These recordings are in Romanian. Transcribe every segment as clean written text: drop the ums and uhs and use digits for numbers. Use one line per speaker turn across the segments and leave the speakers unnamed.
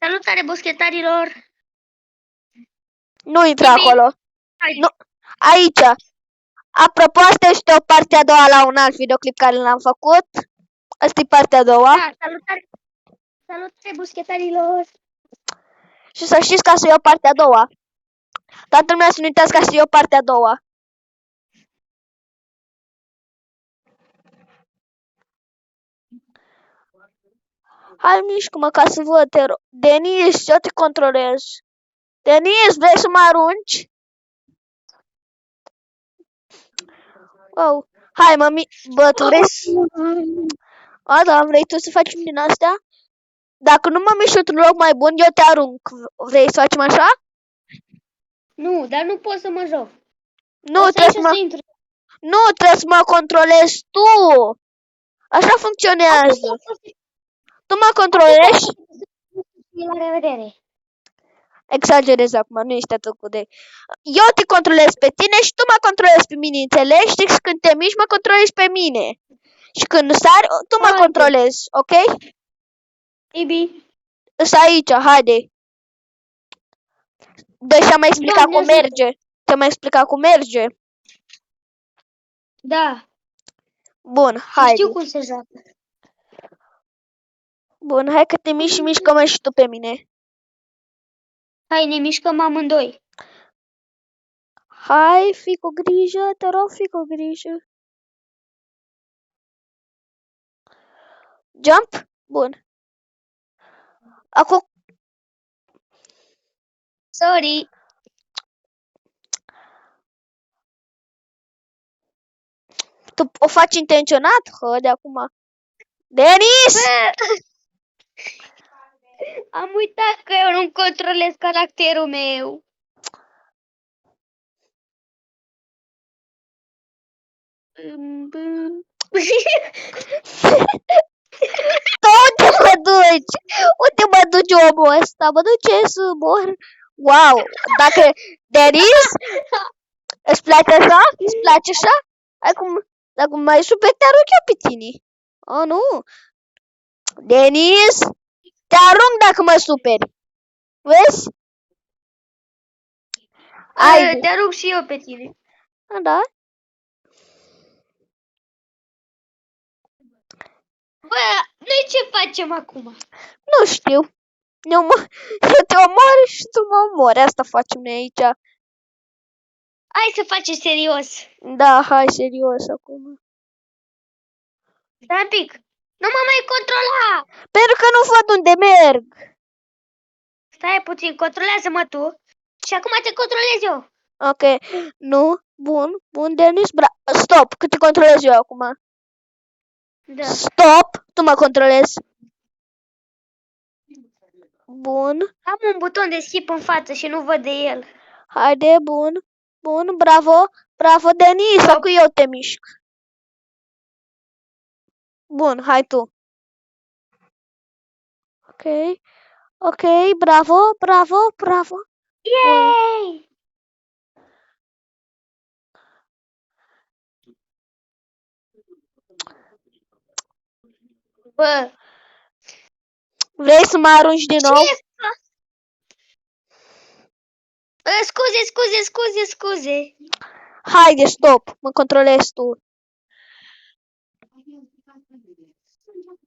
Salutare, boschetarilor!
Nu intra
Tibi,
acolo.
hai.
Nu. Aici. Apropo, asta este o parte a doua la un alt videoclip care l-am făcut. Asta e partea a doua.
Da, salutare! Salutare, boschetarilor!
Și să știți că asta e o parte a doua. Toată lumea să nu uitați că asta e o parte a doua. Hai, mișcă-mă ca să văd, te rog. Denis, eu te controlez. Denis, vrei să mă arunci? Wow. Hai, mami. Bă, tu vrei să... A, da, vrei tu să facem din astea? Dacă nu mă mișc într-un loc mai bun, eu te arunc. Vrei să facem așa?
Nu, dar nu pot să mă joc.
Nu,
O să
trebuie
ieși
să
și
mă...
să intru.
Nu, trebuie să mă controlezi tu. Așa funcționează. Tu mă controlezi?
La revedere!
Exagerez acum, nu este atât de... Eu te controlez pe tine și tu mă controlezi pe mine, înțelegi? Deci când te miști, mă controlezi pe mine. Și când sari, tu mă
Haide.
controlezi, ok?
Ibi,
Îs aici, haide. Deci ți-am mai explicat
Doamne
cum
ajută.
merge. Ți-am mai explicat cum merge.
Da,
Bun,
și
haide.
știu cum se joacă.
Bun, hai că te miști și mișcă-mă și tu pe mine.
Hai, ne mișcăm amândoi.
Hai, fii cu grijă, te rog, fii cu grijă. Jump? Bun. Acum,
Sorry.
tu o faci intenționat? Hă, de acum. Denis!
Am uitat că eu nu controlez caracterul meu.
Tu unde mă duci? Unde mă duci omul ăsta? Mă duce să mor. Wow, dacă Denis, îți place așa? Îți place așa? Acum mai super te arunc eu pe tine. Oh, nu. Denis, te arunc dacă mă superi. Vezi? Haide.
Te arunc și eu pe tine.
Da?
Bă, noi ce facem acum?
Nu știu. Eu te omor și tu mă omori. Asta facem noi aici.
Hai să facem serios.
Da, hai, serios acum.
Stai un pic. Nu mă mai controla.
Pentru că nu văd unde merg.
Stai puțin, controlează-mă tu. Și acum te controlez eu.
Ok, nu, bun, Denis, stop, că te controlez eu acum.
Da.
Stop, tu mă controlezi. Bun,
Am un buton de skip în față și nu văd de el.
haide, bun, bravo, Denis,
Stop.
acum eu te mișc. Bun, hai tu. Ok, bravo.
Yay! Bă,
Vrei să mă arunci din nou?
ce? Scuze.
Haide, stop, mă controlezi tu.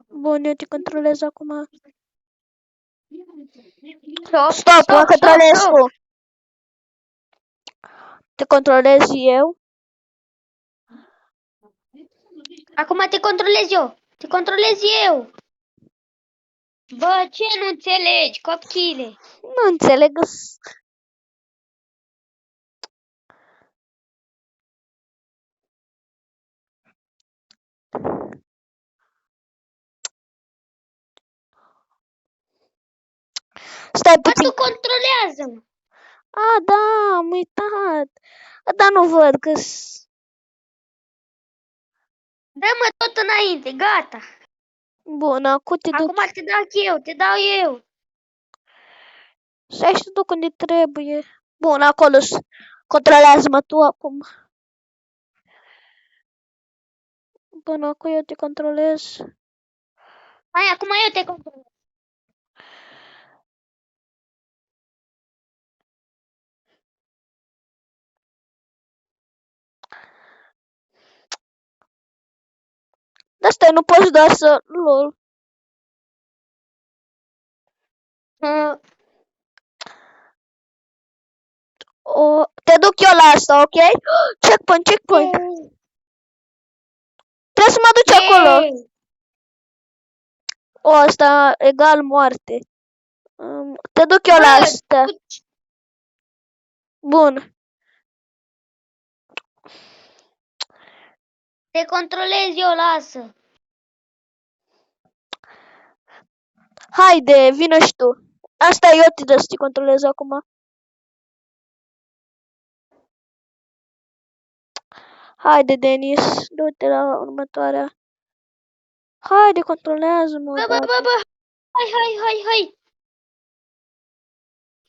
Bun, eu te controlez acum. Stop, mă controlez tu. Te controlez eu.
Acum te controlez eu. Bă, ce nu înțelegi, copchile?
Nu înțeleg. Stai
Bă,
puțin.
tu controlează-mă.
A, da, am uitat. Dar nu văd că...
Dă-mă tot înainte, gata.
Bun, acum te duc.
Acum te dau eu.
Stai și te duc unde trebuie. Bun, acolo. Controlează-mă tu acum. Bun, acum eu te controlez.
Hai, acum eu te controlez.
Dar stai, nu poți doar să... Lol. Te duc eu la asta, ok? Checkpoint, checkpoint. Trebuie să mă duci acolo. Asta egal moarte. Te duc eu la asta. Bun.
Te controlez eu, lasă.
Haide, vină și tu. Asta eu te dă să te controlez acum. Haide, Denis, du-te la următoarea. Haide, controlează-mă.
Bă. Hai.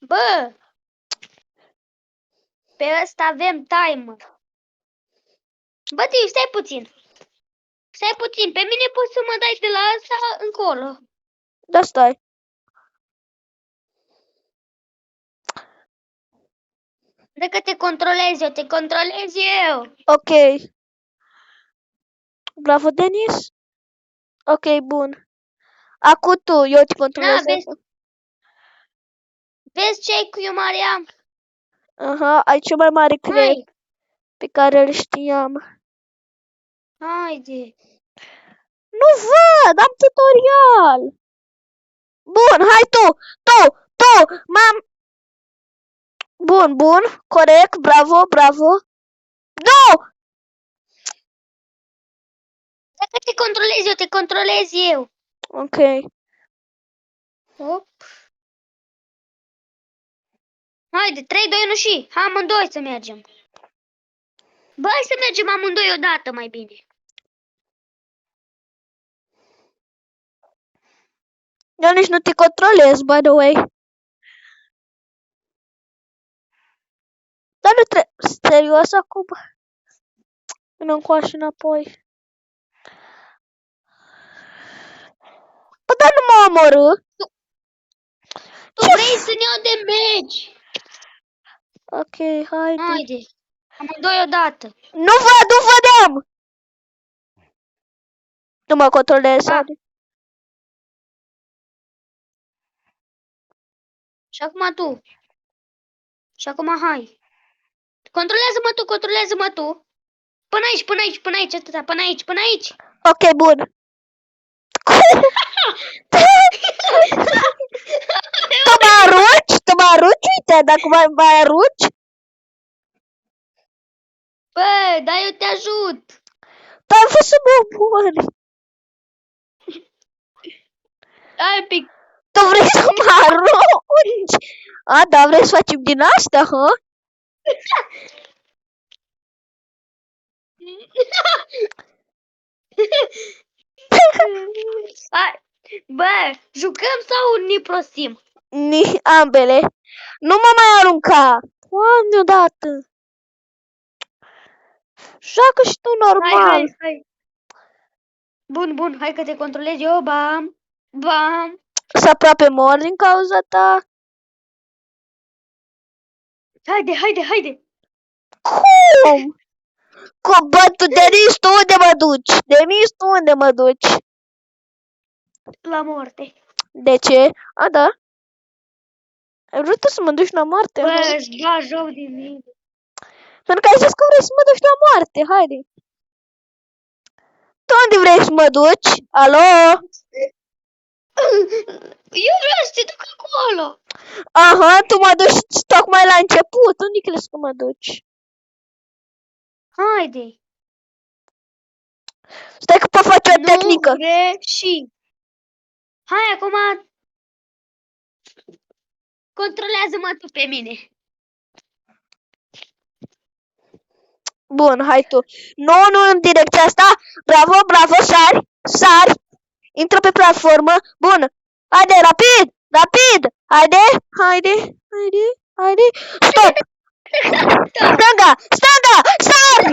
Bă. Pe ăsta avem timer. Bă, Tiu, stai puțin. Pe mine poți să mă dai de la asta încolo.
Da, stai.
Dacă te controlez eu.
Ok. Bravo, Denis. Ok, bun. Acum tu, eu te controlez.
Vezi ce ai cu eu, Mariam?
Aha, ai cel mai mare creier pe care îl știam.
Haide.
Nu văd, am tutorial. Bun, hai tu, mam. Bun, corect, bravo. Nu!
Dacă te controlez eu.
Ok.
Hop. Haide, 3, 2, 1 și amândoi să mergem. Bă, hai să mergem amândoi odată mai bine.
Eu nici nu te controlez, by the way. Dar nu trebuie... Serios acum? Vină încoace înapoi. Bă, dar nu mă omorâ.
Tu vrei să ne iau de meci.
Ok, haide.
Amândoi odată.
Nu vedem! Nu mă controlez,
Da.
haide.
Și acum tu. Și acum hai. Controlează-mă tu. Până aici, atâta, până aici.
Ok, bun. Tu mă arunci, uite, dacă mai arunci.
Bă, dar eu te ajut.
Dar am fost să mă omori.
Hai un pic.
Tu vrei să mă arunci? A, da, vrei să facem din asta, hă?
Bă, jucăm sau ne prostim?
Ambele. Nu mă mai arunca. Doamne, odată. Joacă și tu normal.
Hai. Bun, hai că te controlez eu. Bam.
Să aproape mor din cauza ta.
Haide.
Cum? Bă, tu, Denis, tu unde mă duci?
La moarte.
De ce? A, da. Ai vrut tu să mă duci la moarte?
Bă, își va joc de mine.
Pentru că ai zis că vrei să mă duci la moarte, haide. Tu unde vrei să mă duci? Alo?
Eu vreau să te duc acolo.
Aha, tu mă duci tocmai la început. Unde crezi că mă duci?
Haide.
Stai că pot face o tehnică.
Nu greși. Hai, acum controlează-mă tu pe mine.
Bun, hai tu. Nu în direcția asta. Bravo, sari. Intră pe platformă. Bun. Haide, rapid. Haide. Stop. Stânga, sari.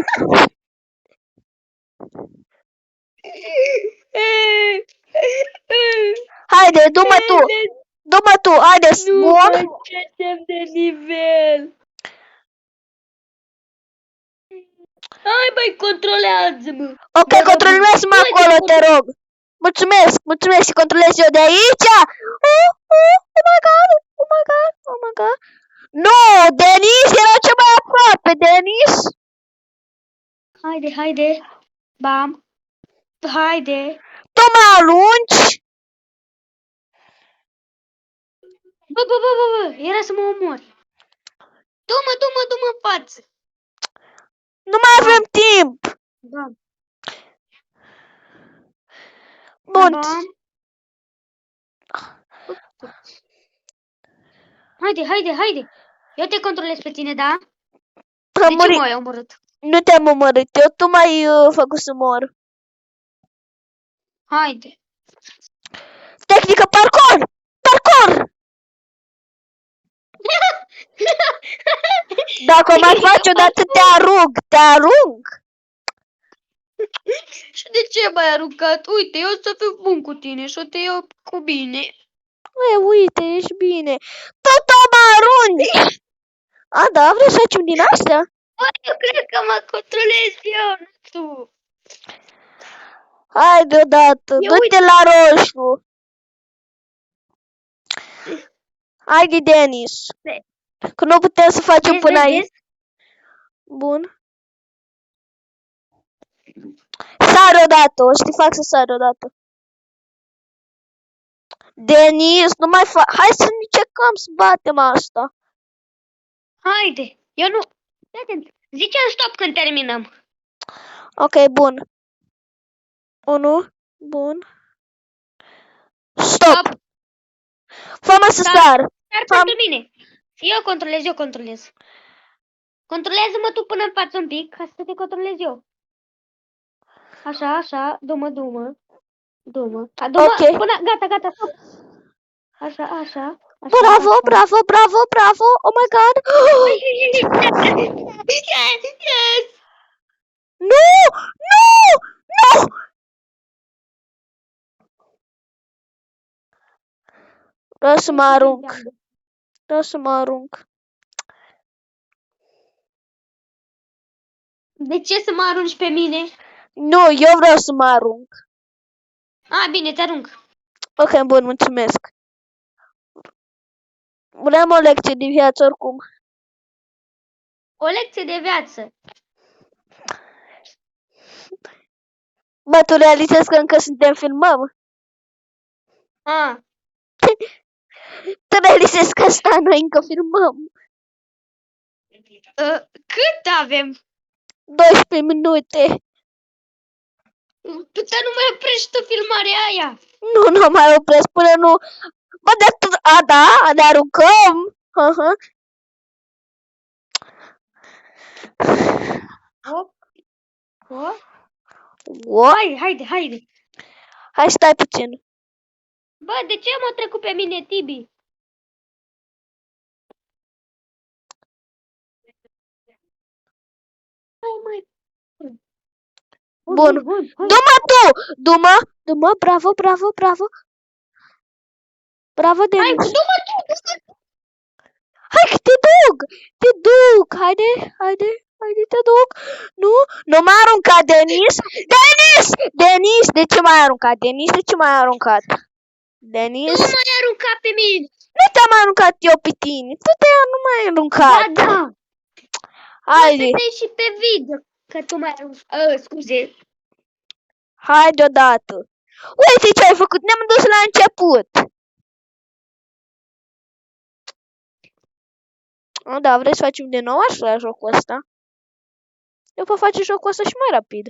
Haide, du-mă tu, haide, bun.
Nu de nivel. Hai, băi, controlează-mă.
Ok,
Mă rog,
controlează-mă
uite,
acolo, te rog. Mulțumesc, mulțumesc și controlez eu de aici. Oh my god, oh my god, oh my god. Nu, Denis era cel mai aproape, Denis.
Haide, haide. Bam. Haide.
Tu mă arunci?
Bă, era să mă omori. Du-mă în față.
Nu mai avem timp.
Bam.
Bun.
Bam. Haide. Eu te controlez pe tine, da?
Am
De ce
murit.
m-ai omorât?
Nu te-am omorât, eu tu m-ai făcut să mor.
Haide.
Tehnică parkour! Parkour! Dacă o mai faci odată, te arunc.
Și de ce m-ai aruncat? Uite, eu o să fiu bun cu tine și o te iau cu bine.
Uite, ești bine. Tot mă arunci! A, da, vrei să facem din astea?
Bă, eu cred că mă controlez eu, nu tu.
Hai deodată,
Eu
du-te la roșu. Haide, Denis. Că nu putem să facem până aici. Bun. Sari odată, o să te fac să sari odată. Denis, nu mai fac. Hai să încercăm să batem asta.
Haide. Eu nu... Ziceam stop când terminăm.
Ok, bun. 1, bun. Stop. Fă-mă să sar.
Dar pentru mine. Eu controlez. Controlează-mă tu până în față un pic, ca să te controlez eu. Așa, du-mă.
Ok.
Până, gata, stop. Așa.
Bravo. Oh my god.
Yes.
Nu! Vreau să mă arunc.
De ce să mă arunci pe mine?
Nu, eu vreau să mă arunc.
Bine, te arunc.
Ok, bun, mulțumesc. Vreau o lecție de viață oricum.
O lecție de viață.
Bă, tu realizezi că încă filmăm? Tu realizezi că noi încă filmăm?
Cât avem?
12 minute.
Putea nu mai oprești tu filmarea aia.
Nu mai opresc până nu... Bă, dar tu... da, ne aruncăm.
Haide.
Hai, stai puțin.
Bă, de ce m-a trecut pe mine, Tibi?
Bun. Du-mă tu! Du-mă, bravo. Bravo, Denis.
Hai, du-mă tu!
Hai că te duc. Haide, te duc. Nu m-a aruncat, Denis. Denis, de ce m-ai aruncat? Denis?
Nu m-ai aruncat pe mine.
Nu te-am aruncat eu pe tine. Tu nu m-ai aruncat.
Da.
Haide.
Poate și pe video că tu m-ai aruncat. Scuze.
Haide odată. Uite ce ai făcut. Ne-am dus la început. Da, vrei să facem din nou așa jocul ăsta? Eu pot face jocul ăsta și mai rapid.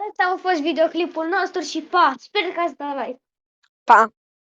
Ăsta a fost videoclipul nostru și sper că ați dat like.
Pa!